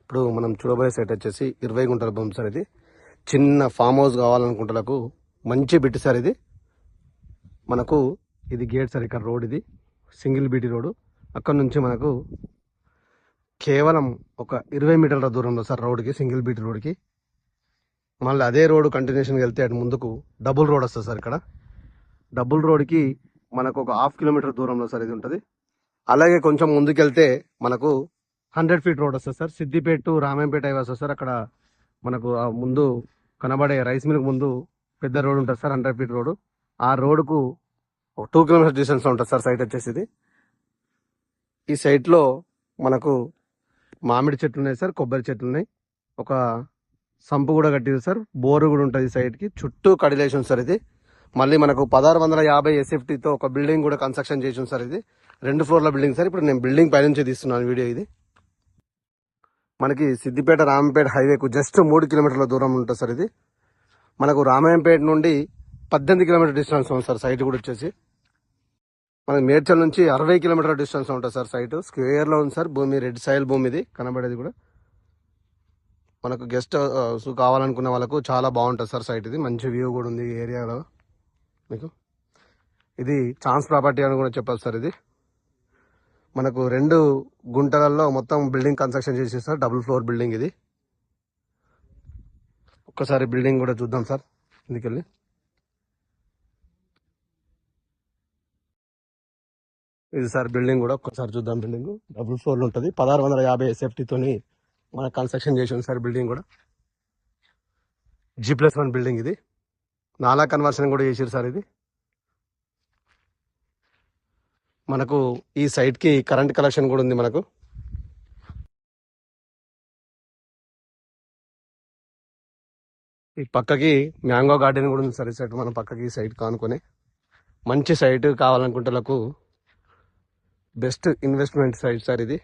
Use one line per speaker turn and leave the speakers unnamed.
ఇప్పుడు మనం చూడబోయే సైట్ వచ్చేసి 20 గుంటల భూమి సార్. ఇది చిన్న ఫామ్ హౌస్ కావాలనుకుంటలకు మంచి బిట్ సార్. ఇది మనకు ఇది గేట్ సార్. ఇక్కడ రోడ్, ఇది సింగిల్ బీటీ రోడ్. అక్కడ నుంచి మనకు కేవలం ఒక 20 మీటర్ల దూరంలో సార్ రోడ్కి, సింగిల్ బీటీ రోడ్కి. మళ్ళీ అదే రోడ్ కంటిన్యూషన్కి వెళ్తే అటు ముందుకు డబుల్ రోడ్ వస్తుంది సార్. ఇక్కడ డబుల్ రోడ్కి మనకు ఒక 1/2 కిలోమీటర్ దూరంలో సార్ ఇది ఉంటుంది. అలాగే కొంచెం ముందుకెళ్తే మనకు 100 ఫీట్ రోడ్ వస్తుంది sir. Siddipet to Ramayampet highway వస్తుంది సార్. అక్కడ మనకు ఆ ముందు కనబడే రైస్ మిల్క్ ముందు పెద్ద రోడ్ ఉంటుంది సార్, 100 ఫీట్ రోడ్. ఆ రోడ్కు 2 కిలోమీటర్స్ డిస్టెన్స్ ఉంటుంది సార్ సైట్ వచ్చేసి. ఇది ఈ సైట్లో మనకు మామిడి చెట్లు ఉన్నాయి సార్, కొబ్బరి చెట్లు ఉన్నాయి, ఒక సంపు కూడా కట్టింది సార్, బోరు కూడా ఉంటుంది సైట్కి. చుట్టూ కడిలేషన్ సార్. ఇది మళ్ళీ మనకు 1650 ఎస్ఎఫ్టీతో ఒక బిల్డింగ్ కూడా కన్స్ట్రక్షన్ చేసింది సార్. ఇది 2 ఫ్లోర్ల బిల్డింగ్ సార్. ఇప్పుడు నేను బిల్డింగ్ పైనుంచి తీస్తున్నాను వీడియో. ఇది మనకి సిద్దిపేట రామాయంపేట హైవేకు జస్ట్ 3 కిలోమీటర్ల దూరం ఉంటుంది సార్. ఇది మనకు రామాయంపేట నుండి 18 కిలోమీటర్ డిస్టెన్స్ ఉంది సార్ సైట్ కూడా వచ్చేసి. మనకి మేడ్చల్ నుంచి 60 కిలోమీటర్ డిస్టెన్స్ ఉంటుంది సార్ సైట్. స్క్వేర్లో ఉంది సార్ భూమి, రెడ్ సాయిల్ భూమి ఇది కనబడేది కూడా. మనకు గెస్ట్ హౌస్ కావాలనుకున్న వాళ్ళకు చాలా బాగుంటుంది సార్ సైట్. ఇది మంచి వ్యూ కూడా ఉంది ఈ ఏరియాలో మీకు. ఇది ఛాన్స్ ప్రాపర్టీ అని కూడా చెప్పాలి సార్. ఇది మనకు 2 గుంటలలో మొత్తం బిల్డింగ్ కన్స్ట్రక్షన్ చేసి సార్, డబుల్ ఫ్లోర్ బిల్డింగ్. ఇది ఒక్కసారి బిల్డింగ్ కూడా చూద్దాం సార్. ఇందుకెళ్ళి ఇది సార్ బిల్డింగ్ కూడా ఒక్కసారి చూద్దాం. బిల్డింగ్ డబుల్ ఫ్లోర్లో ఉంటుంది. 1650 ఎస్ఎఫ్టీతోని మనకు కన్స్ట్రక్షన్ చేసింది సార్. బిల్డింగ్ కూడా G+1 బిల్డింగ్. ఇది నాలా కన్వర్షన్ కూడా చేసారు సార్. ఇది మనకు ఈ సైట్కి కరెంట్ కనెక్షన్ కూడా ఉంది. మనకు ఈ పక్కకి మ్యాంగో గార్డెన్ కూడా ఉంది సార్. ఈ సైట్ మన పక్కకి సైట్ కానుకొని మంచి సైట్ కావాలనుకుంటే బెస్ట్ ఇన్వెస్ట్మెంట్ సైట్ సార్ ఇది.